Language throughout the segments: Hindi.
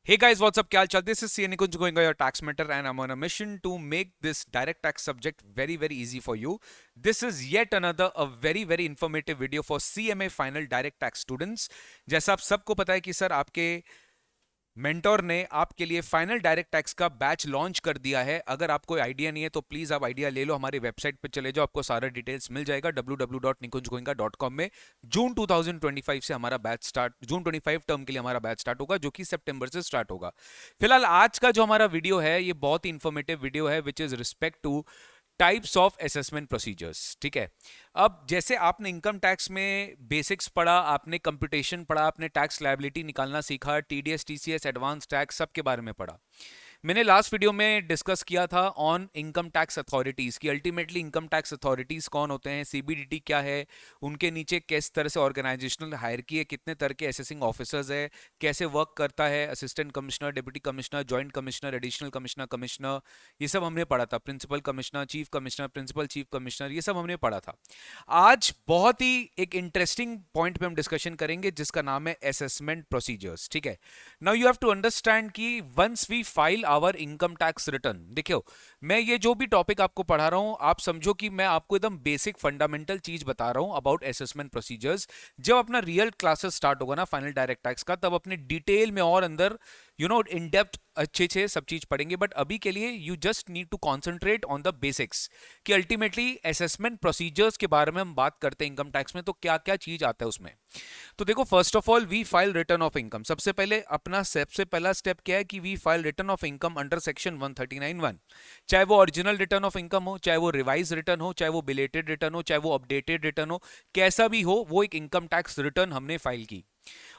Hey guys, what's up? Kya chal? This is CN Kunj going your tax matter, and I'm on a mission to make this direct tax subject very easy for you. This is yet another a very informative video for CMA final direct tax students. जैसा आप सबको पता है कि सर आपके मेंटोर ने आपके लिए फाइनल डायरेक्ट टैक्स का बैच लॉन्च कर दिया है। अगर आपको आइडिया नहीं है तो प्लीज आप आइडिया ले लो, हमारी वेबसाइट पे चले जाओ, आपको सारा डिटेल्स मिल जाएगा www.nikunjgoenka.com में। जून 2025 से हमारा बैच स्टार्ट, जून 25 टर्म के लिए हमारा बैच स्टार्ट होगा, जो कि सितंबर से स्टार्ट होगा। फिलहाल आज का जो हमारा वीडियो है ये बहुत ही इंफॉर्मेटिव वीडियो है, which is respect two types of assessment procedures. ठीक है, अब जैसे आपने इनकम टैक्स में बेसिक्स पढ़ा, आपने कंप्यूटेशन पढ़ा, आपने टैक्स लायबिलिटी निकालना सीखा, टीडीएस टीसीएस एडवांस टैक्स सबके बारे में पढ़ा। मैंने लास्ट वीडियो में डिस्कस किया था ऑन इनकम टैक्स अथॉरिटीज की अल्टीमेटली इनकम टैक्स अथॉरिटीज कौन होते हैं, सीबीडीटी क्या है, उनके नीचे किस तरह से ऑर्गेनाइजेशनल हायरार्की है, कितने तरह के असेसिंग ऑफिसर्स है, कैसे वर्क करता है assistant commissioner, deputy commissioner, joint commissioner, additional commissioner, commissioner, ये सब हमने पढ़ा था। Principal commissioner, chief commissioner, principal chief commissioner, ये सब हमने पढ़ा था। आज बहुत ही एक इंटरेस्टिंग पॉइंट पे हम डिस्कशन करेंगे जिसका नाम है असेसमेंट प्रोसीजर्स। ठीक है, now you have to understand कि once we file our income tax return, देखियो मैं ये जो भी टॉपिक आपको पढ़ा रहा हूं आप समझो कि मैं आपको एकदम बेसिक फंडामेंटल चीज बता रहा हूं अबाउट असेसमेंट प्रोसीजर्स। जब अपना रियल क्लासेस स्टार्ट होगा ना फाइनल डायरेक्ट टैक्स का, तब अपने डिटेल में और अंदर इन डेप्थ अच्छे से सब चीज पढ़ेंगे। बट अभी के लिए you just need to concentrate on the basics कि अल्टीमेटली असेसमेंट प्रोसीजर्स के बारे में हम बात करते हैं इनकम टैक्स में तो क्या क्या चीज आता है उसमें। तो देखो, first of all we file return of income. सबसे पहले अपना सबसे पहला स्टेप क्या है कि we file return of income under section 139(1). चाहे वो ओरिजिनल रिटर्न ऑफ इनकम हो, चाहे वो रिवाइज रिटर्न हो, चाहे वो बिलेटेड रिटर्न हो, चाहे वो अपडेटेड रिटर्न हो, कैसा भी हो वो एक इनकम टैक्स रिटर्न हमने फाइल की।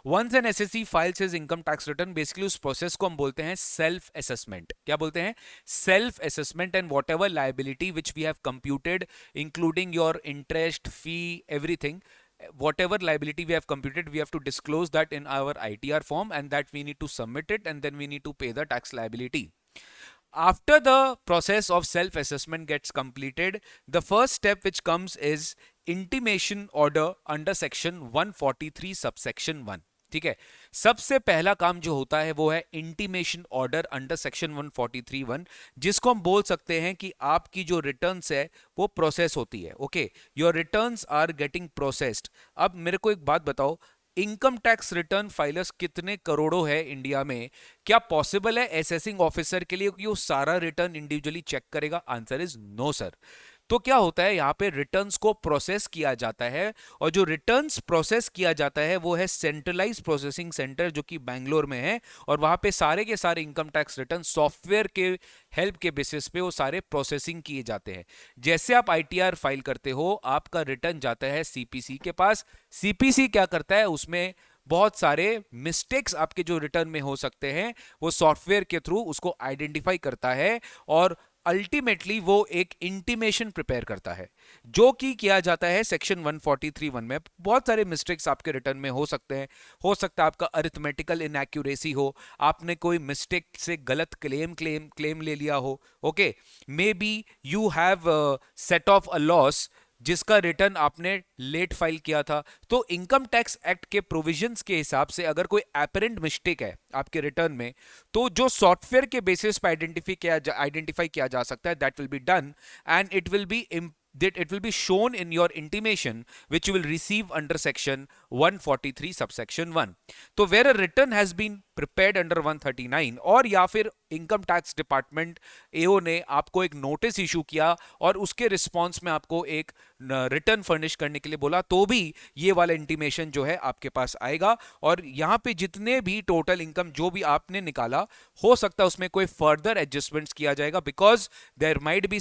Once an assessee files his income tax return, basically उस प्रोसेस को हम बोलते हैं सेल्फ असेसमेंट। क्या बोलते हैं? Self assessment. And whatever liability which we have computed including your interest, fee, everything, whatever liability we have computed, we have to disclose that in our ITR form, and that we need to submit it, and then we need to pay the tax liability. After the process of self assessment gets completed, the first step which comes is intimation order under section 143 subsection 1। ठीक है, सबसे पहला काम जो होता है वो है इंटीमेशन ऑर्डर अंडर सेक्शन 143(1), जिसको हम बोल सकते हैं कि आपकी जो रिटर्न्स है वो प्रोसेस होती है। Okay, your returns are getting processed. अब मेरे को एक बात बताओ, इनकम टैक्स रिटर्न फाइलर्स कितने करोड़ों है इंडिया में? क्या पॉसिबल है असेसिंग ऑफिसर के लिए कि वो सारा रिटर्न इंडिविजुअली चेक करेगा? Answer is no sir. तो क्या होता है, यहाँ पे रिटर्न्स को प्रोसेस किया जाता है, और जो रिटर्न्स प्रोसेस किया जाता है वो है सेंट्रलाइज प्रोसेसिंग सेंटर जो कि बैंगलोर में है, और वहां पे सारे के सारे इनकम टैक्स रिटर्न सॉफ्टवेयर के हेल्प के बेसिस पे वो सारे प्रोसेसिंग किए जाते हैं। जैसे आप आईटीआर फाइल करते हो, आपका रिटर्न जाता है सीपीसी के पास। सीपीसी क्या करता है, उसमें बहुत सारे मिस्टेक्स आपके जो रिटर्न में हो सकते हैं वो सॉफ्टवेयर के थ्रू उसको आइडेंटिफाई करता है, और अल्टीमेटली वो एक इंटीमेशन प्रिपेयर करता है जो कि किया जाता है सेक्शन 143(1) में। बहुत सारे मिस्टेक्स आपके रिटर्न में हो सकते हैं। हो सकता है आपका अरिथमेटिकल इनएक्यूरेसी हो, आपने कोई मिस्टेक से गलत क्लेम ले लिया हो। Okay, may be you have set of a loss जिसका रिटर्न आपने लेट फाइल किया था। तो इनकम टैक्स एक्ट के प्रोविजंस के हिसाब से अगर कोई एपरेंट मिस्टेक है आपके रिटर्न में, तो जो सॉफ्टवेयर के बेसिस पर आइडेंटिफाई किया जा सकता है, that will be done, and it will be that it will be shown in your intimation which you will receive under section 143 subsection 1। तो where a return has been prepared under 139, और या फिर इनकम टैक्स डिपार्टमेंट एओ ने आपको एक नोटिस इशू किया और उसके रिस्पांस में आपको एक रिटर्न फर्निश करने के लिए बोला, तो भी ये वाला इंटीमेशन जो है आपके पास आएगा। और यहाँ पे जितने भी टोटल इनकम जो भी आपने निकाला, हो सकता है उसमें कोई फर्दर एडजस्टमेंट्स किया जाएगा, because there might be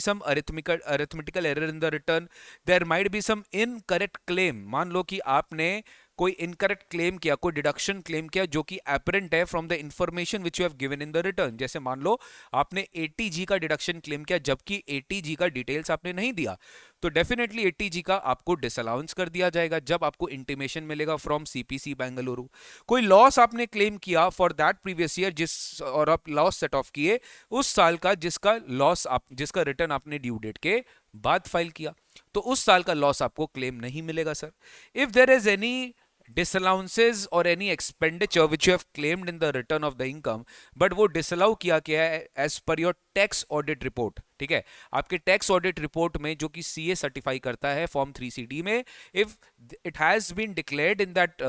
some arithmetical error in the return, there might be some incorrect claim. मान लो कि आपने कोई इनकरेक्ट क्लेम किया, कोई डिडक्शन क्लेम किया जो कि एपरेंट है from the information which you have given in the return. जैसे मान लो आपने 80G का डिडक्शन क्लेम किया जबकि 80G का डिटेल्स आपने नहीं दिया, तो डेफिनेटली 80G का आपको डिसअलाउंस कर दिया जाएगा जब आपको इंटीमेशन मिलेगा फ्रॉम सीपीसी बेंगलुरु। कोई लॉस आपने क्लेम किया फॉर दैट प्रीवियस ईयर, जिस और आप लॉस सेट ऑफ किए उस साल का, जिसका रिटर्न आपने ड्यू डेट के बाद फाइल किया, तो उस साल का लॉस आपको क्लेम नहीं मिलेगा sir. If there is any disallowances और any expenditure which you have claimed in the return of the income, but वो डिसअलाउ किया गया है as per your tax audit report. ठीक है, आपके टैक्स ऑडिट रिपोर्ट में जो कि सीए सर्टिफाई करता है फॉर्म 3CD में, if it has been declared in that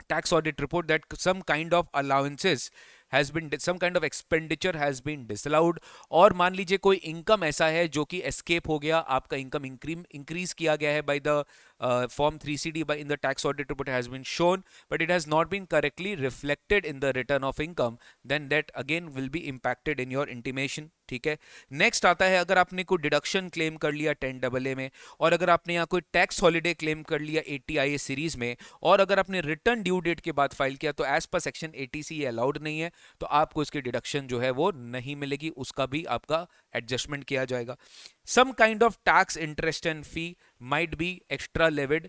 tax audit report that some kind of allowances has been, some kind of expenditure has been disallowed, और मान लीजिए कोई इनकम ऐसा है जो कि एस्केप हो गया, आपका इनकम इंक्रीज किया गया है by the form 3CD by in the tax audit report has been shown, but it has not been correctly reflected in the return of income, then that again will be impacted in your intimation। ठीक है, नेक्स्ट आता है अगर आपने कोई डिडक्शन क्लेम कर लिया 10AA में, और अगर आपने यहाँ कोई टैक्स हॉलिडे क्लेम कर लिया 80IA सीरीज में, और अगर आपने रिटर्न ड्यू डेट के बाद फाइल किया, तो एज पर सेक्शन 80C ये अलाउड नहीं है, तो आपको इसकी डिडक्शन जो है वो नहीं मिलेगी, उसका भी आपका एडजस्टमेंट किया जाएगा। Some kind of tax interest and fee might be extra levied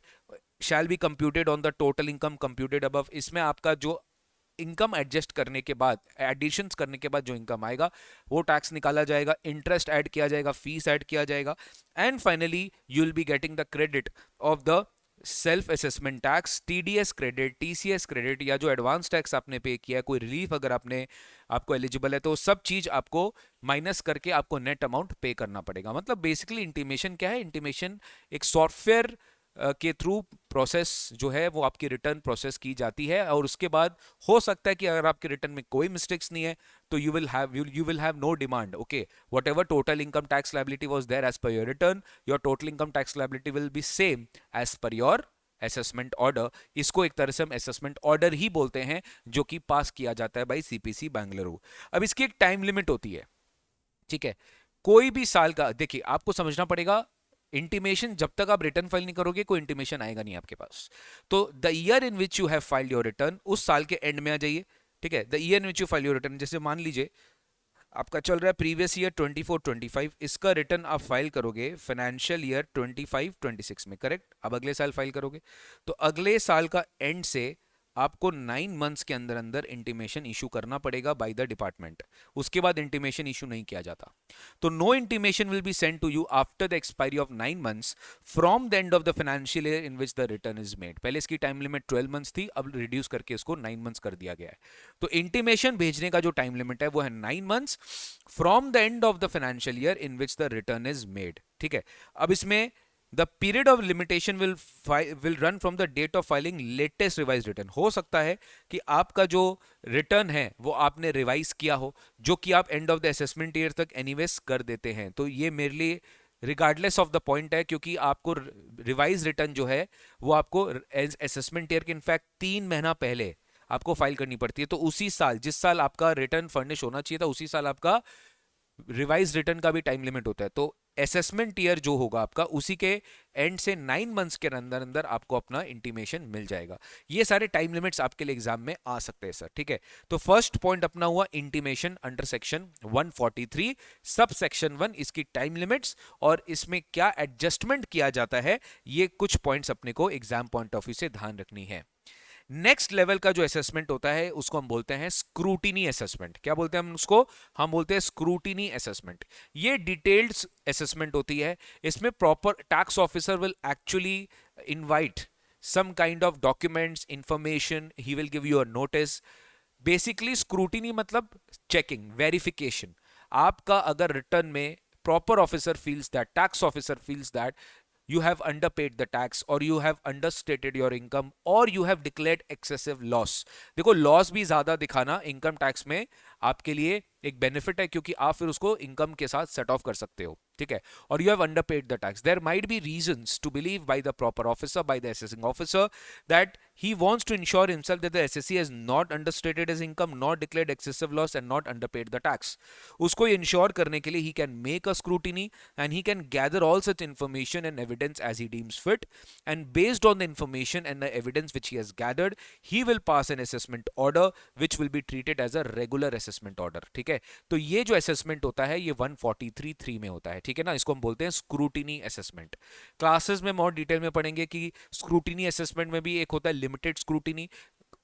shall be computed on the total income computed above। इसमें आपका जो इनकम एडजस्ट करने के बाद, एडिशंस करने के बाद जो इनकम आएगा वो टैक्स निकाला जाएगा, इंटरेस्ट ऐड किया जाएगा, फीस ऐड किया जाएगा, and finally you will be getting the credit of the self assessment tax, TDS credit, TCS credit, या जो एडवांस टैक्स आपने पे किया है, कोई रिलीफ अगर आपने आपको एलिजिबल है, तो सब चीज आपको माइनस करके आपको नेट अमाउंट पे करना पड़ेगा। मतलब बेसिकली इंटीमेशन क्या है, इंटीमेशन एक सॉफ्टवेयर के थ्रू प्रोसेस जो है वो आपकी रिटर्न प्रोसेस की जाती है, और उसके बाद हो सकता है कि अगर आपके रिटर्न में कोई मिस्टेक्स नहीं है तो you will have no demand. Okay, whatever total income tax liability was there as per your return, your total income tax liability will be same as per your assessment order. इसको एक तरह से हम असेसमेंट ऑर्डर ही बोलते हैं, जो कि पास किया जाता है बाय सीपीसी बेंगलुरु। अब इसकी एक टाइम लिमिट होती है। ठीक है, कोई भी साल का, देखिए आपको समझना पड़ेगा, इंटीमेशन जब तक आप रिटर्न फाइल नहीं करोगे कोई इंटीमेशन आएगा नहीं आपके पास। तो the year in which you have filed your return, उस साल के एंड में आ जाइए। ठीक है, the year in which you file your return, जैसे मान लीजिए आपका चल रहा है प्रीवियस ईयर 24-25, इसका रिटर्न आप फाइल करोगे फाइनेंशियल ईयर 25-26 में, करेक्ट। अब अगले साल फाइल करोगे, तो अगले साल का एंड से आपको 9 मंथ्स के अंदर अंदर इंटीमेशन इशू करना पड़ेगा बाय द डिपार्टमेंट, उसके बाद इंटीमेशन इशू नहीं किया जाता। तो no intimation will be send to you after the expiry of 9 months from the end of the financial year in which the return is made. पहले इसकी टाइम लिमिट 12 मंथ्स थी, अब रिड्यूस करके इसको 9 मंथ्स कर दिया गया है। तो इंटीमेशन भेजने का जो टाइम लिमिट है वो है 9 months from the end of the financial year in which the return is made. ठीक है, अब इसमें the period of limitation will run from the date of filing latest revised return। हो सकता है कि आपका जो रिटर्न है वो आपने रिवाइज किया हो, जो कि आप and of the assessment year तक एनीवेज कर देते हैं, तो ये मेरे लिए रिगार्डलेस ऑफ द पॉइंट है, क्योंकि आपको रिवाइज रिटर्न जो है वो आपको असेसमेंट ईयर के इनफैक्ट 3 महीना पहले आपको फाइल करनी पड़ती है। तो उसी साल, जिस साल आपका रिटर्न फर्निश होना चाहिए था, उसी साल आपका रिवाइज रिटर्न का भी टाइम लिमिट होता है। तो असेसमेंट ईयर जो होगा आपका, उसी के एंड से 9 मंथ्स के अंदर अंदर आपको अपना इंटीमेशन मिल जाएगा। ये सारे टाइम लिमिट्स आपके लिए एग्जाम में आ सकते हैं सर। ठीक है, तो फर्स्ट पॉइंट अपना हुआ intimation under section 143 sub section 1, इसकी टाइम लिमिट्स और इसमें क्या एडजस्टमेंट किया जाता है, ये कुछ पॉइंट्स अपने को एग्जाम पॉइंट ऑफ व्यू से ध्यान रखनी है। नेक्स्ट लेवल का जो असेसमेंट होता है उसको हम बोलते हैं स्क्रूटिनी असेसमेंट। क्या बोलते हैं हम उसको? हम बोलते हैं स्क्रूटिनी असेसमेंट। ये डिटेल्ड असेसमेंट होती है, इसमें proper tax officer will actually invite some kind of documents, information, he will give you a notice। Basically scrutiny मतलब चेकिंग, वेरिफिकेशन। आपका अगर रिटर्न में proper officer feels that, tax officer feels that you have underpaid the tax or you have understated your income or you have declared excessive loss। देखो लॉस भी ज्यादा दिखाना इनकम टैक्स में आपके लिए एक बेनिफिट है, क्योंकि आप फिर उसको इनकम के साथ सेट ऑफ कर सकते हो। ठीक है, और you have underpaid the tax, there might be reasons to believe by the proper officer, by the assessing officer, that he wants to ensure himself that the SSC has not understated his income, not declared excessive loss and not underpaid the tax। उसको इंश्योर करने के लिए he can make a scrutiny and he can gather all such information and evidence as he deems fit, and based on the information and the evidence which he has gathered, he will pass an assessment order which will be treated as a regular assessment order। ठीक है, तो ये जो असेसमेंट होता है ये 143(3) में होता है। ठीक है ना, इसको हम बोलते हैं स्क्रूटिनी असेसमेंट। क्लासेस में और डिटेल में पढ़ेंगे कि स्क्रूटिनी असेसमेंट में भी एक होता है limited scrutiny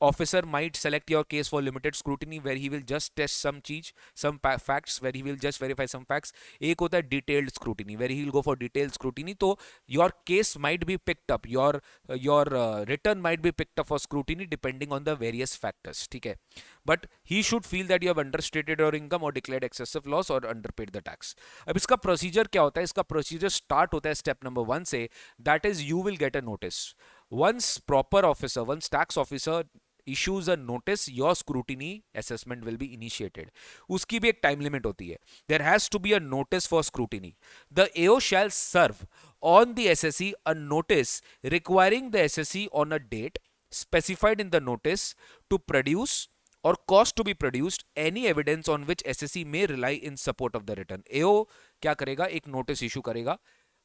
officer might select your case for limited scrutiny where he will just test some facts, where he will just verify some facts. एक होता है detailed scrutiny where he will go for detailed scrutiny. तो your case might be picked up, your return might be picked up for scrutiny depending on the various factors. ठीक है, but he should feel that you have understated your income or declared excessive loss or underpaid the tax. अब इसका प्रोसीजर क्या होता है? इसका प्रोसीजर स्टार्ट होता है स्टेप नंबर 1 से, that is you will get a notice. once proper officer, once tax officer issues a notice, your scrutiny assessment will be initiated. उसकी भी एक टाइम लिमिट होती है. There has to be a notice for scrutiny. The AO shall serve on the SSE a notice requiring the SSE on a date specified in the notice to produce or cause to be produced any evidence on which SSE may rely in support of the return. AO क्या करेगा? एक नोटिस इशू करेगा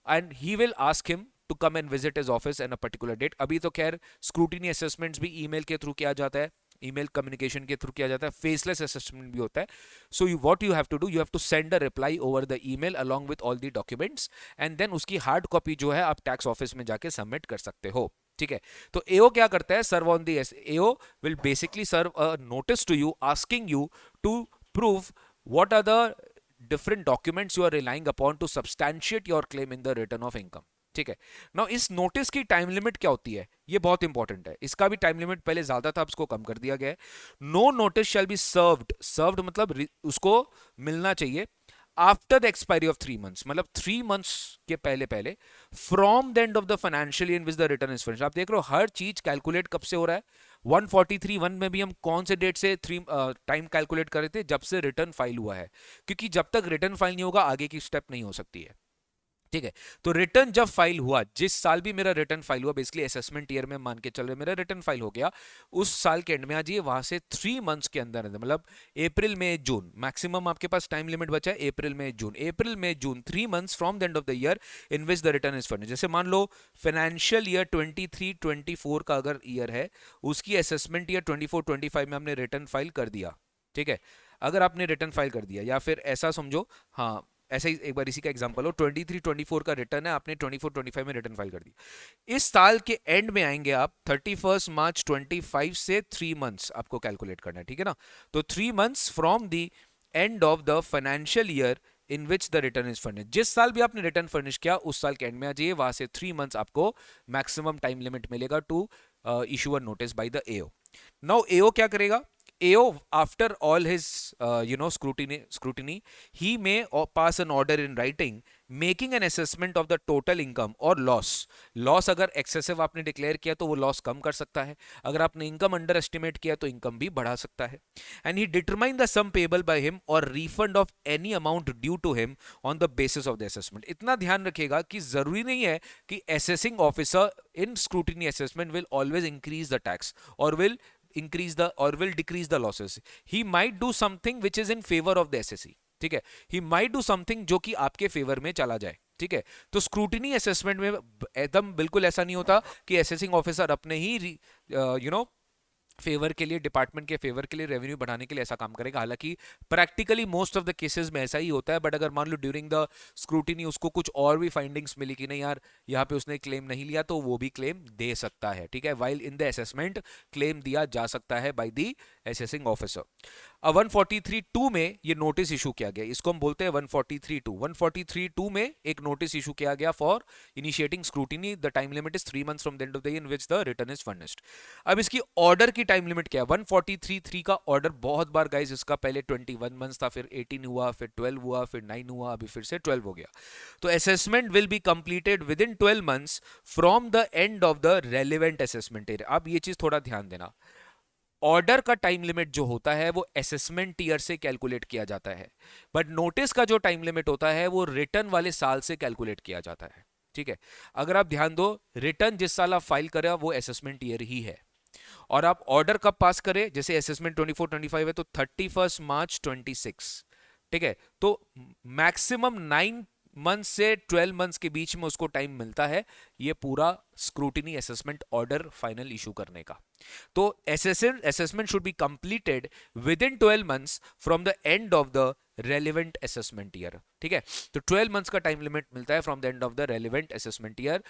and he will ask him to come and visit his office in a particular date. अभी तो खैर स्क्रूटिनी असेसमेंट्स भी ईमेल के थ्रू किया जाता है, ईमेल कम्युनिकेशन के थ्रू किया जाता है, फेसलेस असेसमेंट भी होता है. So what you have to do, you have to send a reply over the email along with all the documents and then उसकी हार्ड कॉपी जो है आप टैक्स ऑफिस में जाके सबमिट कर सकते हो. ठीक है, तो एओ क्या करता है? Serve on the AO will basically serve a notice to you asking you to prove what are the different documents you are relying upon to substantiate your claim in the return of income. ठीक है, नाउ इस नोटिस की टाइम लिमिट क्या होती है? ये बहुत इंपॉर्टेंट है. इसका भी टाइम लिमिट पहले ज्यादा था, अब इसको कम कर दिया गया है. No notice shall be served मतलब उसको मिलना चाहिए after the expiry of 3 months, मतलब 3 months के पहले from the end of the financial year in which the return is finished. आप देख रहे हो हर चीज कैलकुलेट कब से हो रहा है. 143(1) में भी हम कौन से डेट से टाइम कैलकुलेट कर रहे थे? जब से रिटर्न फाइल हुआ है, क्योंकि जब तक रिटर्न फाइल नहीं होगा आगे की स्टेप नहीं हो सकती है. ठीक है, तो रिटर्न जब फाइल हुआ, जिस साल भी मेरा रिटर्न फाइल हुआ, बेसिकली असेसमेंट ईयर में मान के चल रहे मेरा रिटर्न फाइल हो गया, उस साल के एंड में आ जाइए, वहां से 3 months के अंदर मतलब अप्रैल मई जून, मैक्सिमम आपके पास टाइम लिमिट बचा है अप्रैल मई जून 3 months from the end of the year in which the return is furnished. जैसे मान लो फाइनेंशियल ईयर 23-24 का अगर ईयर है, उसकी असेसमेंट ईयर 24-25 में आपने रिटर्न फाइल कर दिया. ठीक है, अगर आपने रिटर्न फाइल कर दिया, या फिर ऐसा समझो, हाँ ऐसा ही एक बार इसी का एग्जांपल हो, 23-24 का रिटर्न है, आपने 24-25 में रिटर्न फाइल कर दी. इस साल के एंड में आएंगे आप 31 मार्च 25 से 3 months आपको कैलकुलेट करना है. ठीक है ना, तो 3 months from the end of the financial year in which the return is furnished. जिस साल भी आपने रिटर्न फर्निश किया उस साल के एंड में आ जाइए, वहां से 3 months आपको मैक्सिमम टाइम लिमिट मिलेगा to issue a notice by the AO. Now AO क्या करेगा? AO, after all his scrutiny, he may pass an order in writing making an assessment of the total income or loss अगर excessive आपने डिक्लेयर किया तो वो लॉस कम कर सकता है, अगर आपने इनकम अंडर एस्टिमेट किया तो इनकम भी बढ़ा सकता है. And he determine the sum payable by him और refund of any amount due to him on the basis of the assessment. इतना ध्यान रखिएगा कि जरूरी नहीं है कि assessing officer in scrutiny assessment will always increase the tax और will decrease the losses. He might do something which is in favor of the SSE. ठीक है, he might do something जो कि आपके फेवर में चला जाए. ठीक है, तो स्क्रूटिनी असेसमेंट में एकदम बिल्कुल ऐसा नहीं होता कि असेसिंग ऑफिसर अपने ही फेवर के लिए, डिपार्टमेंट के फेवर के लिए, रेवेन्यू बढ़ाने के लिए ऐसा काम करेगा. हालांकि practically most of the cases में ऐसा ही होता है, बट अगर मान लो ड्यूरिंग द स्क्रूटिनी उसको कुछ और भी फाइंडिंग्स मिली कि नहीं यार यहाँ पे उसने क्लेम नहीं लिया, तो वो भी क्लेम दे सकता है. ठीक है, while in the assessment claim दिया जा सकता है बाय द असेसिंग ऑफिसर. अब 143(2) में ये नोटिस इशू किया गया, इसको हम बोलते हैं 143(2). 143(2) में एक नोटिस इशू किया गया for initiating scrutiny. The time limit is 3 months from the end of the year in which the return is furnished. अब इसकी ऑर्डर की टाइम लिमिट क्या है? 143(3) का ऑर्डर बहुत बार गाइस, इसका पहले 21 months था, फिर 18 हुआ, फिर 12 हुआ, फिर 9 हुआ, अभी फिर से 12 हो गया. तो assessment will be completed with in 12 months from the end of the relevant assessment year. अब ये चीज थोड़ा ध्यान देना, ऑर्डर का टाइम लिमिट जो होता है वो असेसमेंट ईयर से कैलकुलेट किया जाता है, बट नोटिस का जो टाइम लिमिट होता है वो रिटर्न वाले साल से कैलकुलेट किया जाता है. ठीक है, अगर आप ध्यान दो, रिटर्न जिस साल आप फाइल करें वो असेसमेंट ईयर ही है, और आप ऑर्डर कब पास करें, जैसे असेसमेंट 24-25 है तो 31 मार्च 26. ठीक है, तो मैक्सिमम 9 months से 12 months के बीच में उसको टाइम मिलता है ये पूरा scrutiny assessment order final issue करने का. तो assessment should be completed with in 12 months from the end of the relevant assessment year. ठीक है, तो 12 months का टाइम लिमिट मिलता है from the end of the relevant assessment year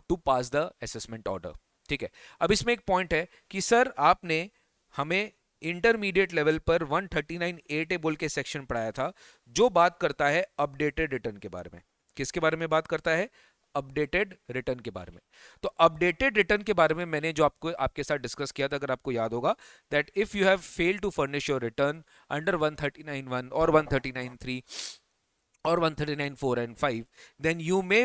to pass the assessment order. ठीक है, अब इसमें एक पॉइंट है कि सर आपने हमें इंटरमीडिएट लेवल पर 139(8) बोल के सेक्शन पढ़ाया था, जो बात करता है अपडेटेड रिटर्न के बारे में। किसके बारे में बात करता है? अपडेटेड रिटर्न के बारे में। तो अपडेटेड रिटर्न के बारे में मैंने जो आपके साथ डिस्कस किया था, अगर आपको याद होगा, that if you have failed to furnish your return under 139(1) और 139(3) or 139(4) and 5, then you may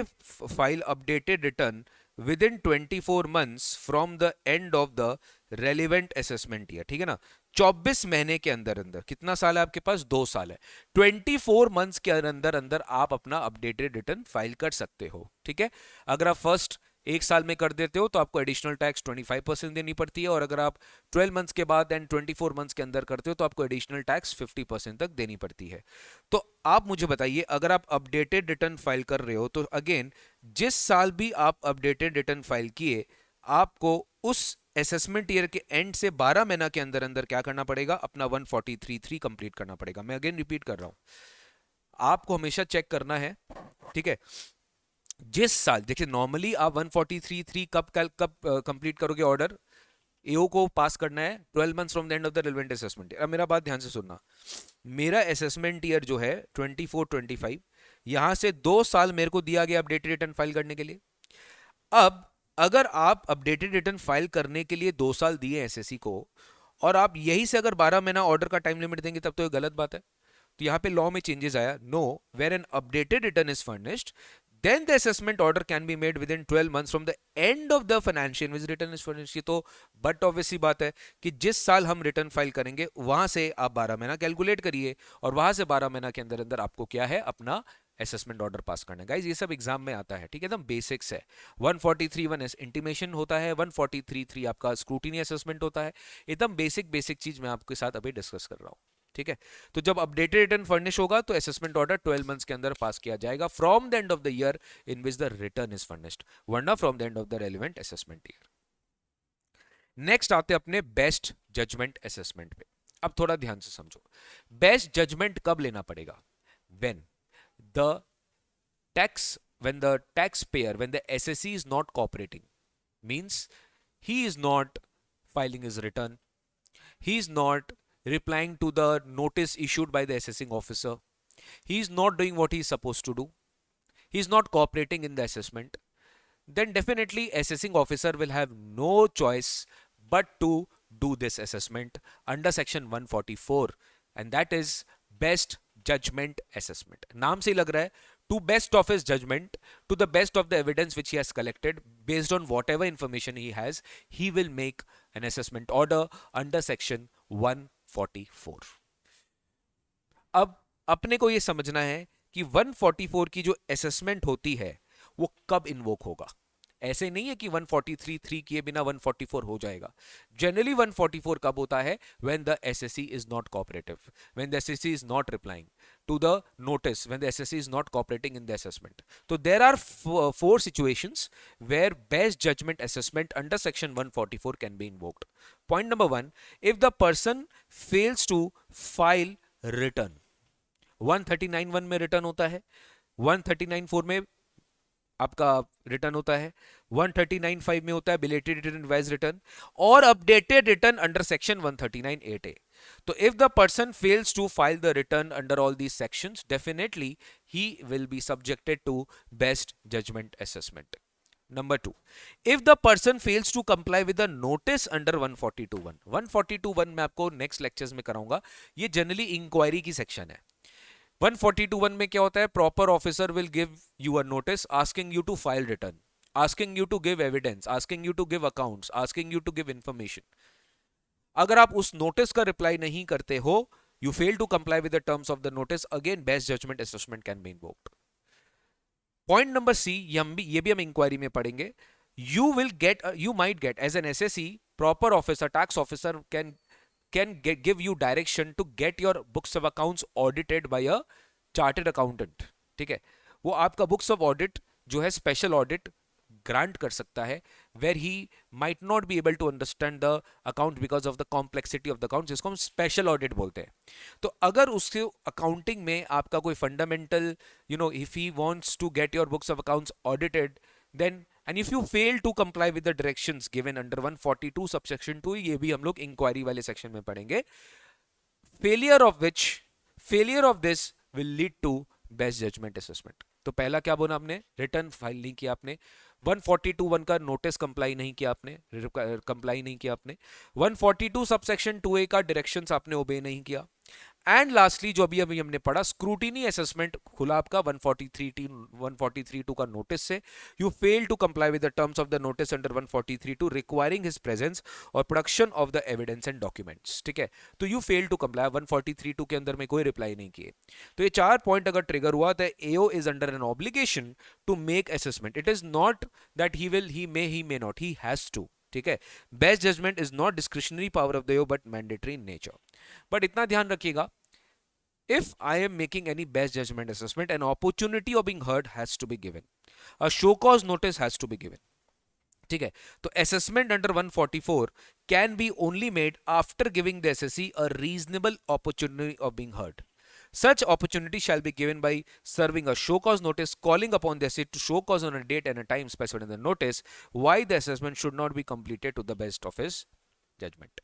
file updated return within 24 months from the end of the relevant assessment year। ठीक है ना? 24 महीने के अंदर अंदर, कितना साल है आपके पास? 2 साल है। 24 मंथ्स के अंदर अंदर आप अपना अपडेटेड रिटर्न फाइल कर सकते हो। ठीक है? अगर आप फर्स्ट 1 साल में कर देते हो तो आपको एडिशनल टैक्स 25% देनी पड़ती है, और अगर आप 12 मंथ्स के बाद एंड 24 मंथ्स के अंदर करते हो तो आपको एडिशनल टैक्स 50% तक देनी पड़ती है। तो आप मुझे बताइए, अगर आप अपडेटेड रिटर्न फाइल कर रहे हो तो अगेन जिस साल भी आप अपडेटेड रिटर्न फाइल किए, आपको उस असेसमेंट ईयर के एंड से 12 महीना के अंदर अंदर क्या करना पड़ेगा? अपना 143(3) कंप्लीट करना पड़ेगा। मैं अगेन रिपीट कर रहा हूं, आपको हमेशा चेक करना है। ठीक है? जिस साल, देखिए नॉर्मली आप 143(3) कब कंप्लीट करोगे? ऑर्डर एओ को पास करना है 12 months from the end of the relevant assessment. अब मेरा बात ध्यान से सुनना, मेरा असेसमेंट ईयर जो है 24-25, यहां से 2 साल मेरे को दिया गया अपडेटेड रिटर्न फाइल करने के लिए। अब अगर आप अपडेटेड रिटर्न फाइल करने के लिए 2 साल दिए एसएससी को, और आप यही से अगर 12 महीना ऑर्डर का टाइम लिमिट देंगे, तब तो ये गलत बात है। तो यहां पे लॉ में चेंजेस आया। No, where an updated return is furnished, then the assessment order can be made within 12 months from the end of the financial which return is furnished। ये तो बट ऑब्वियसली बात है कि जिस साल हम रिटर्न फाइल करेंगे वहां से आप 12 महीना कैलकुलेट करिए, और वहां से 12 महीना के अंदर अंदर आपको क्या है? अपना असेसमेंट ऑर्डर पास करना है। गाइज ये सब एग्जाम में आता है। ठीक है? एकदम बेसिक्स है। 143(1) इंटीमेशन होता है, 143(3) आपका स्क्रूटिनी असेसमेंट होता है। एकदम बेसिक चीज मैं आपके साथ अभी डिस्कस कर रहा हूं। ठीक है? तो जब अपडेटेड रिटर्न फर्निश होगा तो असेसमेंट ऑर्डर 12 मंथ्स के अंदर पास किया जाएगा from the end of the year in which the return is furnished, वरना from the end of the relevant assessment year. Next आते हैं अपने बेस्ट जजमेंट असेसमेंट पे। अब थोड़ा ध्यान से समझो, बेस्ट जजमेंट कब लेना पड़ेगा? When the when the taxpayer, when the SSE is not cooperating, means he is not filing his return, he is not replying to the notice issued by the assessing officer, he is not doing what he is supposed to do, he is not cooperating in the assessment, then definitely assessing officer will have no choice but to do this assessment under section 144, and that is best judgment assessment। नाम से ही लग रहा है, to best of his judgment, to the best of the evidence which he has collected, based on whatever information he has, he will make an assessment order under section 144। अब अपने को ये समझना है कि 144 की जो असेसमेंट होती है वो कब इन्वोक होगा। ऐसे नहीं है कि 143(3) किए बिना 144 हो जाएगा। जनरली 144 कब होता है? when the SSE is not cooperative, when the SSE is not replying to the notice, when the SSE is not cooperating in the assessment। So there are four situations where best judgment assessment under section 144 can be invoked। Point number 1, if the person fails to file return, 139(1) में रिटर्न होता है, 139(4) में आपका रिटर्न होता है, 139(5) में होता है बिलेटेड रिटर्न, रिवाइज रिटर्न, और updated return under section 139(8)(a)। तो if the person fails to file the return under all these sections, definitely he will be subjected to best judgement assessment. Number 2, if the person fails to comply with the notice under 142(1), 142(1) मैं आपको नेक्स्ट लेक्चर्स में कराऊंगा, ये जनरली इंक्वायरी की सेक्शन है। 142(1) में क्या होता है? Proper officer will give you a notice asking you to file return, asking you to give evidence, asking you to give accounts, asking you to give information. अगर आप उस नोटिस का रिप्लाई नहीं करते हो, you fail to comply with the terms of the notice, again best judgement assessment can be invoked. Point number C, ये भी हम इंक्वायरी में पढ़ेंगे। You might get as an SSE, proper officer, tax officer can give you direction to get your books of accounts audited by a chartered accountant। ठीक है? वो आपका बुक्स ऑफ ऑडिट जो है स्पेशल ऑडिट ग्रांट कर सकता है, where he might not be able to understand the account because of the complexity of the account, जिसको हम स्पेशल ऑडिट बोलते हैं। तो अगर उसके अकाउंटिंग में आपका कोई fundamental, if he wants to get your books of accounts audited, then and if you fail to comply with the directions given under 142 subsection 2, ये भी हम लोग इंक्वायरी वाले सेक्शन में पढ़ेंगे, failure of this will lead to best judgement assessment. तो पहला क्या बोला आपने, रिटर्न फाइल नहीं किया आपने, 142(1) का नोटिस कंप्लाई नहीं किया आपने, 142 सबसेक्शन 2A का डायरेक्शंस आपने ओबे नहीं किया, एंड लास्टली जो अभी अभी हमने पढ़ा स्क्रूटिनी असेसमेंट खुला आपका 143(2) का नोटिस से, you fail to comply with the terms of the notice under 143(2) requiring his presence और production of the evidence and documents, ठीक है। तो यू फेल टू कंप्लाई, 143(2) के अंदर में कोई रिप्लाई नहीं किए, तो ये 4 पॉइंट अगर ट्रिगर हुआ तो AO is under an obligation to make assessment. It is not that he may not, he has to, ठीक है। Best judgement is not discretionary power of the AO but mandatory in nature. But इतना ध्यान रखिएगा, if I am making any best judgment assessment, an opportunity of being heard has to be given, a show cause notice has to be given, ठीक है। तो assessment under 144 can be only made after giving the assessee a reasonable opportunity of being heard. Such opportunity shall be given by serving a show cause notice, calling upon the assessee to show cause on a date and a time specified in the notice why the assessment should not be completed to the best of his judgment.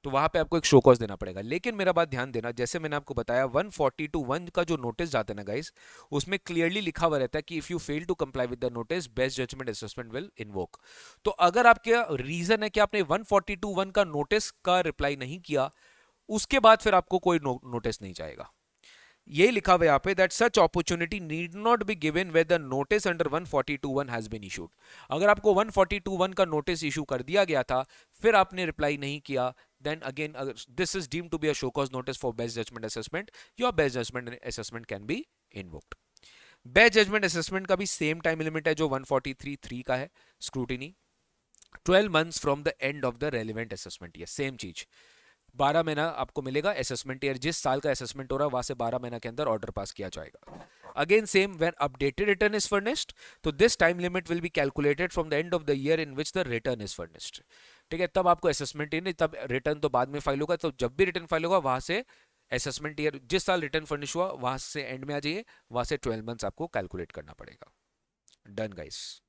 तो वहां पे आपको एक शो कॉज देना पड़ेगा। लेकिन मेरा बात ध्यान देना, जैसे मैंने आपको बताया 142(1) का जो नोटिस जाता है ना गाइस, उसमें क्लियरली लिखा हुआ रहता है कि if you fail to comply with the notice best judgement assessment will invoke. तो अगर आपके रीजन है कि आपने 142(1) का नोटिस का रिप्लाई नहीं किया, उसके बाद फिर आपको कोई नोटिस नहीं जाएगा। यही लिखा हुआ यहाँ पे that such opportunity need not be given where the notice under 142(1) has been issued. अगर आपको 142(1) का नोटिस इशू कर दिया गया था, फिर आपने रिप्लाई नहीं किया, then again this is deemed to be a show cause notice for best judgment assessment, your best judgment assessment can be invoked. Best judgement assessment का भी सेम टाइम लिमिट है जो 143(3) का है, scrutiny 12 months from the end of the relevant assessment, ये सेम चीज 12 महीना आपको मिलेगा असेसमेंट ईयर, जिस साल का असेसमेंट हो रहा है वहां से 12 महीना के अंदर ऑर्डर पास किया जाएगा। Again same, when updated return is furnished, तो this time limit will be calculated from the end of the year in which the return is furnished, ठीक है। तब आपको असेसमेंट ईयर नहीं, तब रिटर्न तो बाद में फाइल होगा, तो जब भी रिटर्न फाइल होगा वहां से असेसमेंट ईयर जिस साल रिटर्न फर्निश हुआ वहां से एंड में आ जाइए, वहां से 12 मंथ्स आपको कैलकुलेट करना पड़ेगा। Done guys.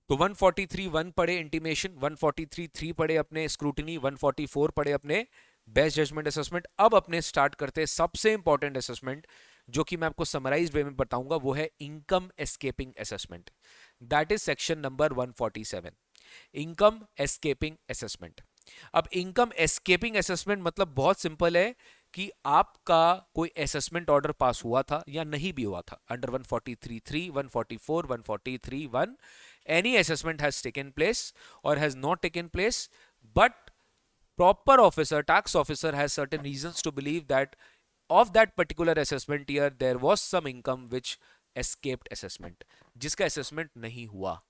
तो 143(1) पढ़े इंटीमेशन, 143(3) पढ़े अपने स्क्रूटिनी, 144 पढ़े अपने बेस्ट जजमेंट असेसमेंट। अब अपने स्टार्ट करते हैं सबसे इंपॉर्टेंट असेसमेंट, जो कि मैं आपको समराइज वे में बताऊंगा, वो है income escaping assessment, that is section number 147, income escaping assessment. अब इनकम एस्केपिंग असेसमेंट मतलब बहुत सिंपल है कि आपका कोई असेसमेंट ऑर्डर पास हुआ था या नहीं भी हुआ था under 143(3), 144, 143(1), any assessment has taken place or has not taken place, but proper officer, tax officer has certain reasons to believe that of that particular assessment year there was some income which escaped assessment, जिसका assessment नहीं हुआ।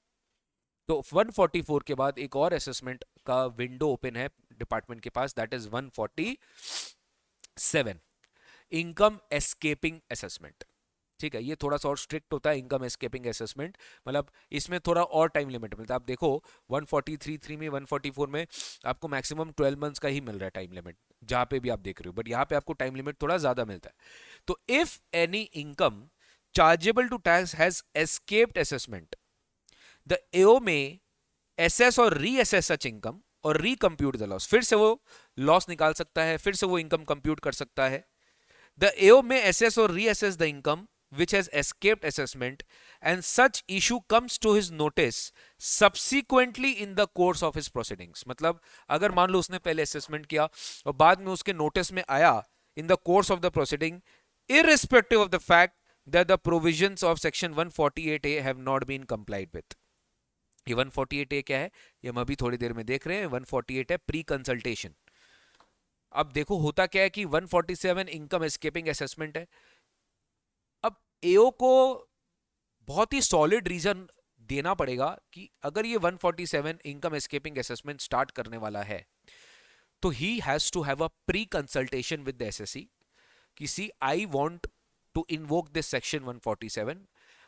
तो 144 के बाद एक और असेसमेंट का विंडो ओपन है डिपार्टमेंट के पास, that is 147, income escaping assessment, ठीक है। ये थोड़ा सा और स्ट्रिक्ट होता है इनकम एस्केपिंग असेसमेंट, मतलब इसमें थोड़ा और टाइम लिमिट मिलता है। आप देखो 143(3) में, 144 में आपको मैक्सिमम 12 मंथ्स का ही मिल रहा है टाइम लिमिट, जहां पे भी आप देख रहे हो, बट यहाँ पे आपको टाइम लिमिट थोड़ा ज्यादा मिलता है। तो if any income chargeable to tax has escaped assessment, the AO may assess और रीअसेस सच इनकम और रिकम्प्यूट द लॉस, फिर से वो लॉस निकाल सकता है, फिर से वो इनकम कंप्यूट कर सकता है। द एओ में एसेस और reassess the income which has escaped assessment and such issue comes to his notice subsequently in the course of his proceedings। मतलब अगर मान लो उसने पहले असेसमेंट किया और बाद में उसके नोटिस में आया in the course of the proceeding, irrespective of the fact that the provisions of section 148A have not been complied with। ये 148A क्या है, ये हम अभी थोड़ी देर में देख रहे हैं। 148 है प्री कंसल्टेशन। अब देखो होता क्या है कि 147 इनकम एस्केपिंग असेसमेंट है। अब एओ को बहुत ही सॉलिड रीजन देना पड़ेगा कि अगर ये 147 इनकम एस्केपिंग असेसमेंट स्टार्ट करने वाला है, तो he has to have a pre consultation with the assessee कि see I want to invoke this section 147,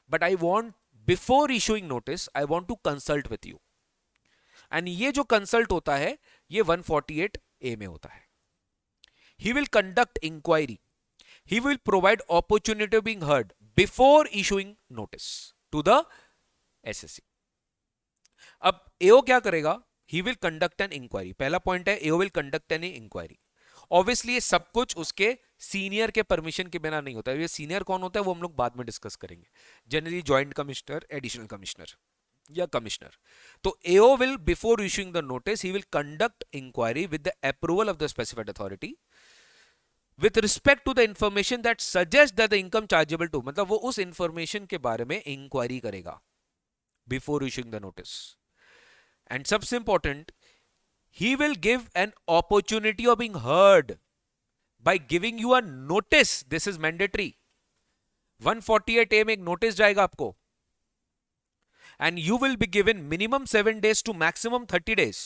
but I want before issuing notice I want to consult with you. And ये जो कंसल्ट होता है ये 148A में होता है। He will conduct inquiry, he will provide opportunity of being heard before issuing notice to the SSC। अब एओ क्या करेगा, he will conduct an inquiry. पहला पॉइंट है AO will conduct an inquiry. Obviously ये सब कुछ उसके सीनियर के परमिशन के बिना नहीं होता है। ये सीनियर कौन होता है वो हम लोग बाद में डिस्कस करेंगे, generally joint commissioner, additional commissioner या कमिश्नर। तो AO will before issuing the notice he will conduct inquiry with the approval of the specified authority with respect to the information that suggests that the income chargeable to, मतलब वो उस इंफॉर्मेशन के बारे में इंक्वायरी करेगा before issuing the notice. And सबसे important, he will give an opportunity of being heard by giving you a notice. This is mandatory. 148A में एक नोटिस जाएगा आपको, and you will be given minimum 7 days to maximum 30 days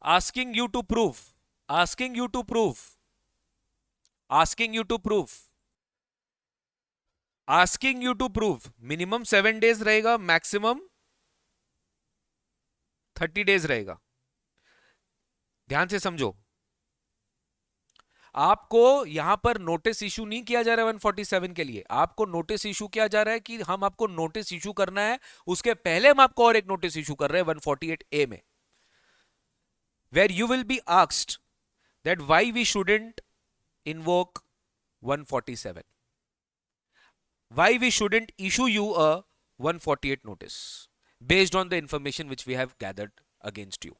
asking you to prove, asking you to prove, asking you to prove, asking you to prove। Minimum 7 days रहेगा, मैक्सिमम 30 days रहेगा। ध्यान से समझो, आपको यहां पर नोटिस इशू नहीं किया जा रहा है 147 के लिए, आपको नोटिस इशू किया जा रहा है कि हम आपको नोटिस इशू करना है, उसके पहले हम आपको और एक नोटिस इशू कर रहे हैं 148A में, where you will be asked that why we shouldn't invoke 147, why we shouldn't issue you a 148 notice based on the information which we have gathered against you.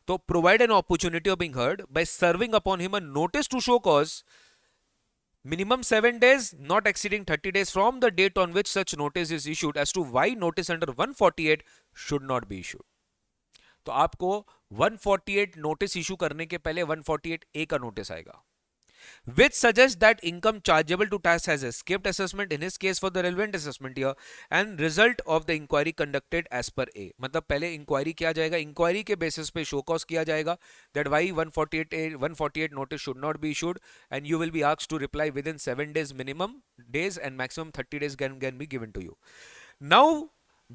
So provide an opportunity of being heard by serving upon him a notice to show cause, minimum 7 days not exceeding 30 days from the date on which such notice is issued as to why notice under 148 should not be issued. तो आपको 148 नोटिस इशू करने के पहले 148A का नोटिस आएगा, which suggests that income chargeable to tax has escaped assessment in his case for the relevant assessment year and result of the inquiry conducted as per A। मतलब पहले इंक्वायरी किया जाएगा, इंक्वायरी के बेसिस पे शो कॉज किया जाएगा that why 148 notice should not be issued and you will be asked to reply within 7 days minimum days and maximum 30 days can be given to you. Now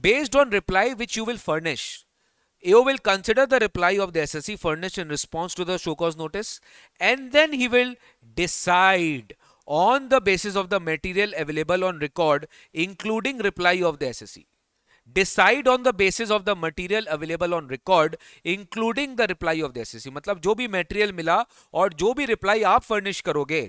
based on reply which you will furnish, AO will consider the reply of the SSC furnished in response to the show cause notice and then he will decide on the basis of the material available on record including reply of the SSC. Decide on the basis of the material available on record including the reply of the SSC। मतलब जो भी material मिला और जो भी reply आप furnish करोगे,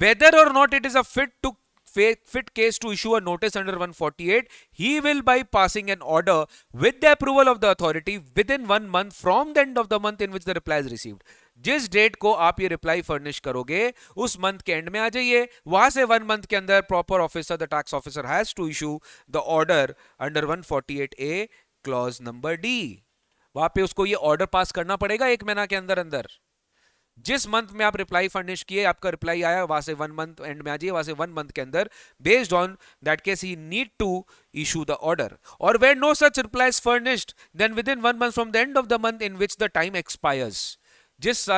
whether or not it is a fit case to issue a notice under 148, he will by passing an order with the approval of the authority within 1 month from the end of the month in which the reply is received। जिस डेट को आप ये रिप्लाई फर्निश करोगे उस मंथ के एंड में आ जाइए, वहां से 1 मंथ के अंदर proper officer, the tax officer has to issue the order under 148A clause number D. वहां पे उसको ये ऑर्डर पास करना पड़ेगा 1 महीना के अंदर अंदर। जिस मंथ में आप रिप्लाई फर्निश किए, आपका रिप्लाई आया, वहां से 1 मंथ एंड में आ जाइए, वहां से 1 मंथ के अंदर based on that case he need to issue the order. और where no such reply is furnished then within 1 month from the end of the month in which the time expires. जिस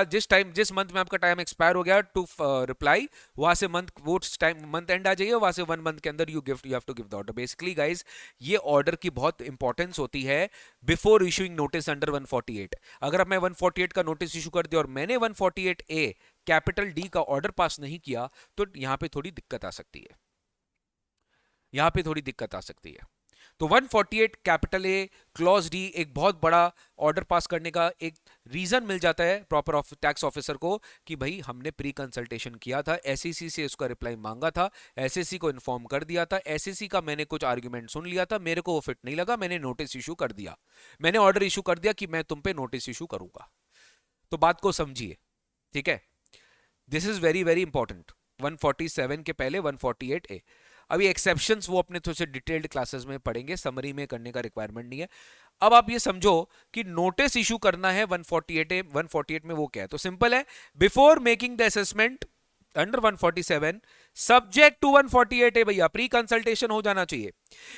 मंथ में आपका टाइम एक्सपायर हो गया टू रिप्लाई, वहां से वो टाइम मंथ एंड आ जाइए, वहां से 1 मंथ के अंदर you have to give the order. Basically guys ये ऑर्डर की बहुत इंपॉर्टेंस होती है बिफोर इशूइंग नोटिस अंडर 148। अगर मैं 148 का नोटिस इशू कर दिया और मैंने 148A कैपिटल डी का ऑर्डर पास नहीं किया तो यहां पे थोड़ी दिक्कत आ सकती है, यहां पे थोड़ी दिक्कत आ सकती है। तो 148 कैपिटल ए क्लॉज डी एक बहुत बड़ा ऑर्डर पास करने का एक रीजन मिल जाता है प्रॉपर टैक्स ऑफिसर को कि भाई हमने प्री कंसल्टेशन किया था, एसईसी से उसका रिप्लाई मांगा था, एसएससी को इन्फॉर्म कर दिया था, एसएससी का मैंने कुछ आर्गुमेंट सुन लिया था, मेरे को वो फिट नहीं लगा, मैंने नोटिस इशू कर दिया, मैंने ऑर्डर इशू कर दिया कि मैं तुम पे नोटिस इशू करूंगा। तो बात को समझिए, ठीक है, this is very very important. 147 के पहले 148A। अभी एक्सेप्शंस वो अपने थोड़े से डिटेल्ड क्लासेस में पढ़ेंगे, समरी में करने का रिक्वायरमेंट नहीं है। अब आप ये समझो कि नोटिस इशू करना है 148 में, वो क्या है? तो सिंपल है, before making the assessment under 147 subject to 148A, भैया प्री कंसल्टेशन हो जाना चाहिए।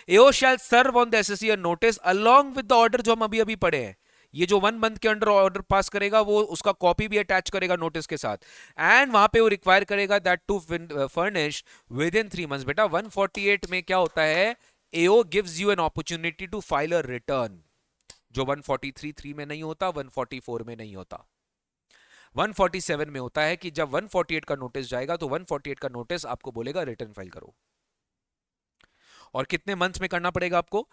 AO shall serve on the assessee a notice along with the order, जो हम अभी अभी पढ़े हैं। ये जो 1 मंथ के अंडर ऑर्डर पास करेगा वो उसका कॉपी भी अटैच करेगा नोटिस के साथ, एंड वहां पे वो रिक्वायर करेगा that to furnish within 3 months. बेटा 148 में क्या होता है, AO gives you an opportunity to file a return, जो 143(3) में नहीं होता, 144 में नहीं होता, 147 में होता है कि जब 148 का नोटिस जाएगा तो 148 का नोटिस आपको बोलेगा रिटर्न फाइल करो। और कितने मंथ्स में करना पड़ेगा आपको?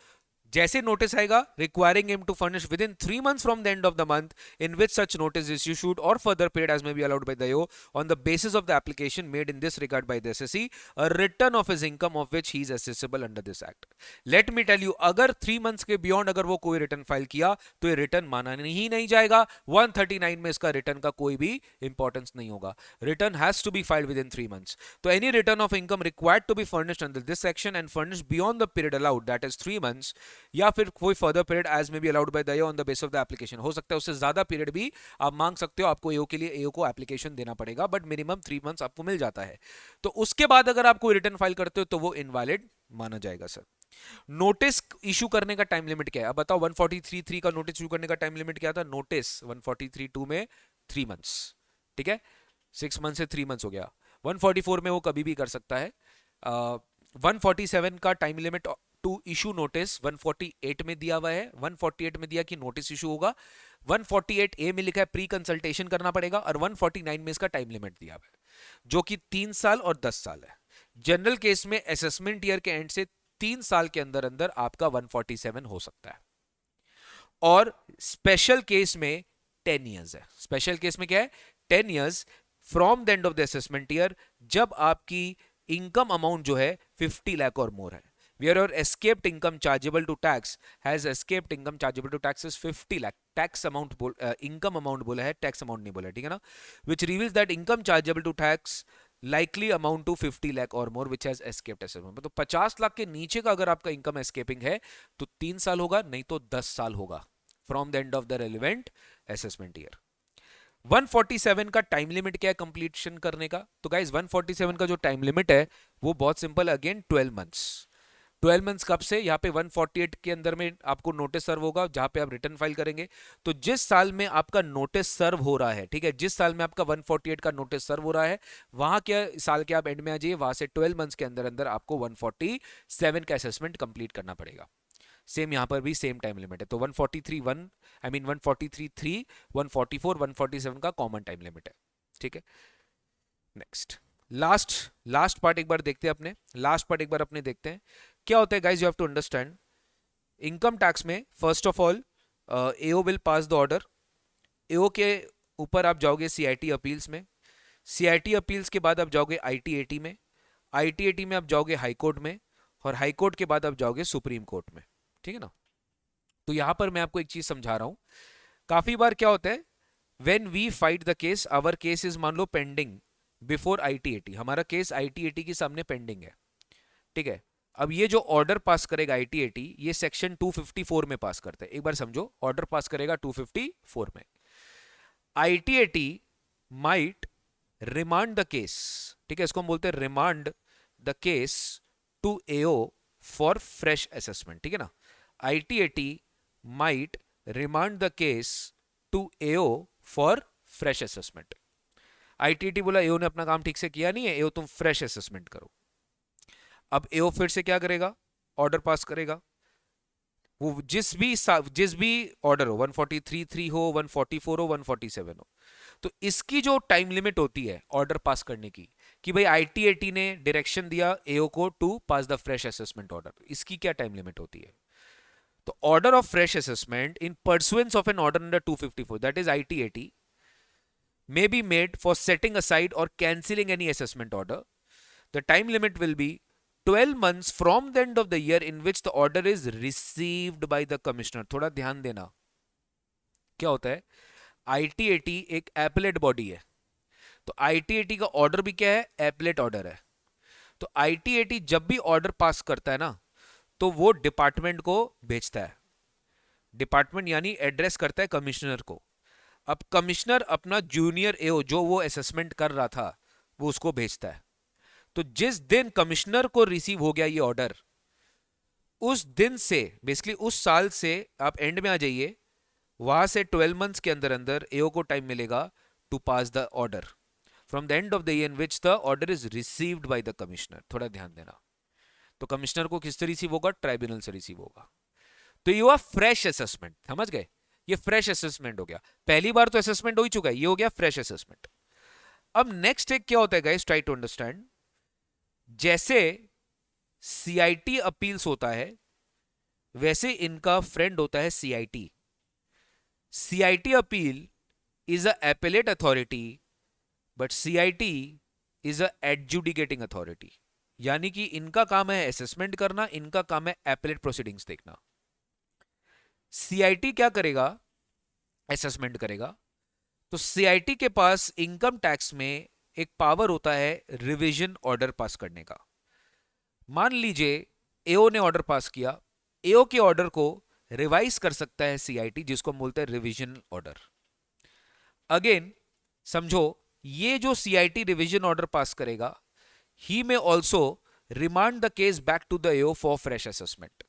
जैसे नोटिस आएगा requiring him to furnish within 3 months from the end of the month in which such notice is issued और further period as may be allowed by the AO on the basis of the application made in this regard by the SSE, a return of his income of which he is accessible under this act. Let me tell you, अगर 3 months के beyond अगर वो कोई रिटर्न फाइल किया तो ये रिटर्न माना ही नहीं जाएगा. 139 में इसका रिटर्न का कोई भी इंपॉर्टेंस नहीं होगा. Return has to be filed within 3 months. तो any return of income required to be furnished under this section and furnished beyond the period allowed that is 3 months या फिर कोई further period as may be allowed by the on the base of the application. हो सकता है उससे ज्यादा पीरियड भी आप मांग सकते हो. आपको एओ के लिए एओ को एप्लीकेशन देना पड़ेगा बट मिनिमम 3 months आपको मिल जाता है. तो उसके बाद अगर आप कोई रिटर्न फाइल करते हो तो वो इनवैलिड माना जाएगा. सर नोटिस इशू करने का टाइम लिमिट क्या है? अब बताओ 143(3) का नोटिस इशू करने का टाइम लिमिट क्या था? नोटिस 143(2) में 3 months. ठीक है, 6 months से 3 months हो गया. 144 में वो कभी भी कर सकता है. 147 का time limit to issue notice 148 में दिया हुआ है. 148 में दिया कि नोटिस इशू होगा. 148A में लिखा है प्री कंसल्टेशन करना पड़ेगा और 149 में इसका टाइम लिमिट दिया हुआ है जो कि 3 साल और 10 साल है. जनरल केस में असेसमेंट ईयर के एंड से 3 साल के अंदर अंदर आपका 147 हो सकता है और स्पेशल केस में 10 years है. स्पेशल केस में क्या है? 10 years from the end of the assessment year जब आपकी इनकम अमाउंट जो है 50 लाख और मोर है. Where your escaped income chargeable to tax has escaped income chargeable to tax is 50 lakh. Tax amount income amount बोला है, tax amount नहीं बोला है, ठीक है ना? Which reveals that income chargeable to tax likely amount to 50 lakh or more which has escaped assessment. तो 50 लाख के नीचे का अगर आपका इनकम एस्केपिंग है तो 3 साल होगा, नहीं तो 10 साल होगा from the end of the relevant assessment year. 147 का टाइम लिमिट क्या है कंप्लीशन करने का? तो गाइज 147 का जो टाइम लिमिट है वो बहुत सिंपल, अगेन 12 months. 12 months कब से? यहाँ पे 148 के अंदर में आपको नोटिस सर्व होगा जहां पे आप रिटर्न फाइल करेंगे. तो जिस साल में आपका नोटिस सर्व हो रहा है, ठीक है, जिस साल में आपका 148 का नोटिस सर्व हो रहा है वहां क्या साल के आप एंड में आ जाइए, वहां से 12 months के अंदर अंदर आपको 147 का असेसमेंट कंप्लीट करना पड़ेगा. सेम यहाँ पर भी सेम टाइम लिमिट है. तो 143(3) 144 147 का कॉमन टाइम लिमिट है. ठीक है, नेक्स्ट लास्ट पार्ट एक बार देखते हैं अपने. लास्ट पार्ट एक बार अपने देखते हैं क्या होता है. Guys you have to understand income tax में first of all AO will pass the order. AO के ऊपर आप जाओगे सीआईटी अपील्स में. सीआईटी अपील्स के बाद आप जाओगे आईटीएटी में. आईटीएटी में आप जाओगे हाई कोर्ट में और हाई कोर्ट के बाद आप जाओगे सुप्रीम कोर्ट में. ठीक है ना? तो यहां पर मैं आपको एक चीज समझा रहा हूं. काफी बार क्या होता है, when we fight the case, our case is मान लो पेंडिंग बिफोर आईटीएटी. हमारा केस आईटीएटी के सामने पेंडिंग है. ठीक है, अब ये जो ऑर्डर पास करेगा आईटीएटी ये सेक्शन 254 में पास करता है. एक बार समझो, ऑर्डर पास करेगा 254 में. ITAT might remand the case. ठीक है, इसको हम बोलते हैं remand the case to AO for fresh assessment. ठीक है ना? ITAT might remand the case to AO for fresh assessment. ITAT बोला एओ ने अपना काम ठीक से किया नहीं है, एओ तुम फ्रेश असेसमेंट करो. अब एओ फिर से क्या करेगा? ऑर्डर पास करेगा. वो जिस भी ऑर्डर हो, 143(3) हो, 144 हो, 147 हो, तो इसकी जो टाइम लिमिट होती है ऑर्डर पास करने की कि भाई आईटीएटी ने डायरेक्शन दिया एओ को to pass the fresh assessment order, इसकी क्या टाइम लिमिट होती है? तो order of fresh assessment in pursuance of an order under 254 that is ITAT may be made for setting aside or cancelling any assessment order. The time limit will be 12 months from the end of the year in which the order is received by the commissioner. थोड़ा ध्यान देना, क्या होता है, आईटीएटी एक एपलेट बॉडी है. तो आईटीएटी का ऑर्डर भी क्या है? एपलेट ऑर्डर है. तो आईटीएटी जब भी ऑर्डर पास करता है ना तो वो डिपार्टमेंट को भेजता है. डिपार्टमेंट यानी एड्रेस करता है कमिश्नर को. अब कमिश्नर अपना जूनियर एओ जो वो असेसमेंट कर रहा था वो उसको भेजता है. तो जिस दिन कमिश्नर को रिसीव हो गया ये ऑर्डर, उस दिन से बेसिकली उस साल से आप एंड में आ जाइए, वहां से 12 months के अंदर अंदर एओ को टाइम मिलेगा to pass the order from the end of the year in which the order is received by the commissioner. थोड़ा ध्यान देना. तो कमिश्नर को किससे रिसीव होगा? ट्राइब्यूनल से रिसीव होगा. तो ये हुआ फ्रेश असेसमेंट. समझ गए? ये फ्रेश असेसमेंट हो गया. पहली बार तो असेसमेंट हो ही चुका है, ये हो गया फ्रेश असेसमेंट. अब नेक्स्ट एक क्या होता है गाइस, ट्राई टू अंडरस्टैंड. जैसे सीआईटी अपील्स होता है वैसे इनका फ्रेंड होता है CIT. CIT appeal is a appellate authority, but CIT is a adjudicating authority. यानी कि इनका काम है असेसमेंट करना, इनका काम है एपेलेट प्रोसीडिंग्स देखना. सीआईटी क्या करेगा? असेसमेंट करेगा. तो सीआईटी के पास इनकम टैक्स में एक पावर होता है रिवीजन ऑर्डर पास करने का. मान लीजिए एओ ने ऑर्डर पास किया, एओ के ऑर्डर को रिवाइज कर सकता है सीआईटी, जिसको हम बोलते हैं रिवीजन ऑर्डर. अगेन समझो, ये जो सीआईटी रिवीजन ऑर्डर पास करेगा, he may also remand the case back to the AO for fresh assessment.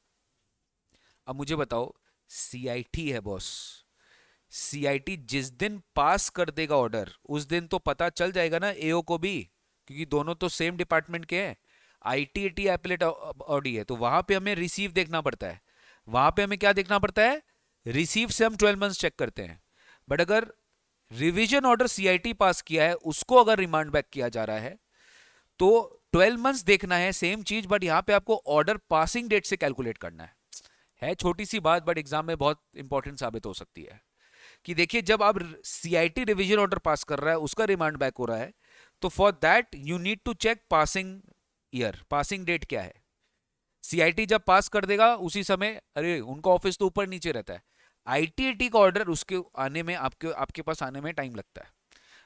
अब मुझे बताओ, सीआईटी है बॉस. सीआईटी जिस दिन पास कर देगा ऑर्डर, उस दिन तो पता चल जाएगा ना एओ को भी, क्योंकि दोनों तो सेम डिपार्टमेंट के हैं. आईटी एपेलेट ऑडी है, तो वहां पे हमें रिसीव देखना पड़ता है. वहां पे हमें क्या देखना पड़ता है? रिसीव से हम 12 मंथ्स चेक करते हैं. बट अगर रिवीजन ऑर्डर सीआईटी पास किया है, उसको अगर रिमांड बैक किया जा रहा है, तो 12 मंथ्स देखना है, सेम चीज, बट यहां पे आपको ऑर्डर पासिंग डेट से कैलकुलेट करना है छोटी सी बात, बट एग्जाम में बहुत इंपॉर्टेंट साबित हो सकती है. कि देखिए, जब आप सीआईटी रिवीजन ऑर्डर पास कर रहा है, उसका रिमांड बैक हो रहा है, तो for that you need to check passing year, passing date क्या है. सीआईटी जब पास कर देगा उसी समय, अरे उनका ऑफिस तो ऊपर नीचे रहता है, आईटीएटी का ऑर्डर उसके आने में, आपके पास आने में टाइम लगता है.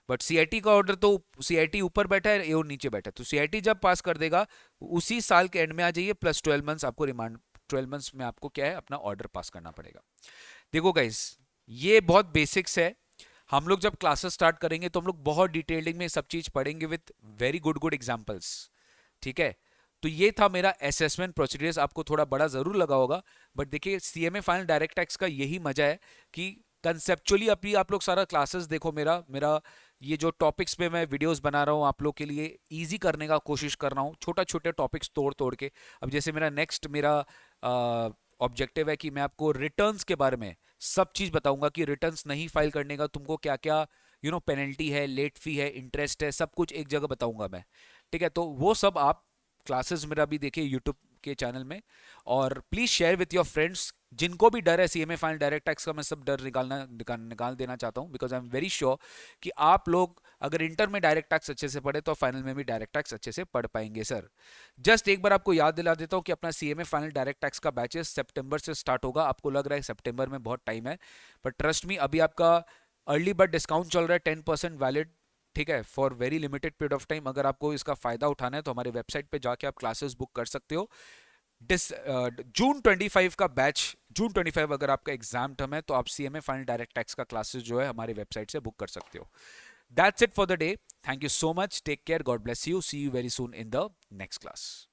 बट सीआईटी का ऑर्डर तो सीआईटी ऊपर बैठा है, एओ नीचे बैठा है, तो सीआईटी जब पास कर देगा उसी साल के एंड में आ जाइए, प्लस 12 मंथ्स आपको रिमांड, 12 मंथ्स में आपको क्या है, अपना ऑर्डर पास करना पड़ेगा. देखो गाइस, ये बहुत बेसिक्स है. हम लोग जब क्लासेस स्टार्ट करेंगे तो हम लोग बहुत डिटेलिंग में सब चीज पढ़ेंगे with very good good examples. ठीक है. तो ये था मेरा असेसमेंट प्रोसीडियर्स. आपको थोड़ा बड़ा जरूर लगा होगा, बट देखिए सीएमए फाइनल डायरेक्ट टैक्स का यही मजा है कि कंसेप्चुअली अभी आप लोग सारा क्लासेस देखो. मेरा मेरा ये जो टॉपिक्स पे मैं वीडियोस बना रहा हूँ आप लोग के लिए इजी करने का कोशिश कर रहा हूँ, छोटा छोटे टॉपिक्स तोड़ तोड़ के. अब जैसे मेरा नेक्स्ट ऑब्जेक्टिव है कि मैं आपको रिटर्न्स के बारे में सब चीज़ बताऊंगा कि रिटर्न्स नहीं फाइल करने का तुमको क्या क्या पेनल्टी है, लेट फी है, इंटरेस्ट है, सब कुछ एक जगह बताऊंगा मैं. ठीक है. तो वो सब आप क्लासेस मेरा भी देखिए यूट्यूब के चैनल में. और please share with your friends. जिनको भी डर है सीएमए फाइनल डायरेक्ट टैक्स का, मैं सब डर निकाल देना चाहता हूं, because I am very sure कि आप लोग अगर इंटर में डायरेक्ट टैक्स अच्छे से पढ़े तो फाइनल में भी डायरेक्ट टैक्स अच्छे से पढ़ पाएंगे सर. जस्ट एक बार आपको याद दिला देता हूं कि अपना सीएमए फाइनल डायरेक्ट टैक्स का बैचेस सितंबर से स्टार्ट होगा. आपको लग रहा है सितंबर में बहुत टाइम है, पर ट्रस्ट मी, अभी आपका अर्ली बर्ड डिस्काउंट चल रहा है, 10% वैलिड. ठीक है, for very limited period of time. अगर आपको इसका फायदा उठाना है तो हमारे वेबसाइट पे जाके आप क्लासेस बुक कर सकते हो. जून 25 का बैच, जून 25 अगर आपका एग्जाम टर्म है तो आप सीएमए फाइनल डायरेक्ट टैक्स का क्लासेस जो है हमारे वेबसाइट से बुक कर सकते हो. That's it for the day. Thank you so much. Take care. God bless you. See you very soon in the next class.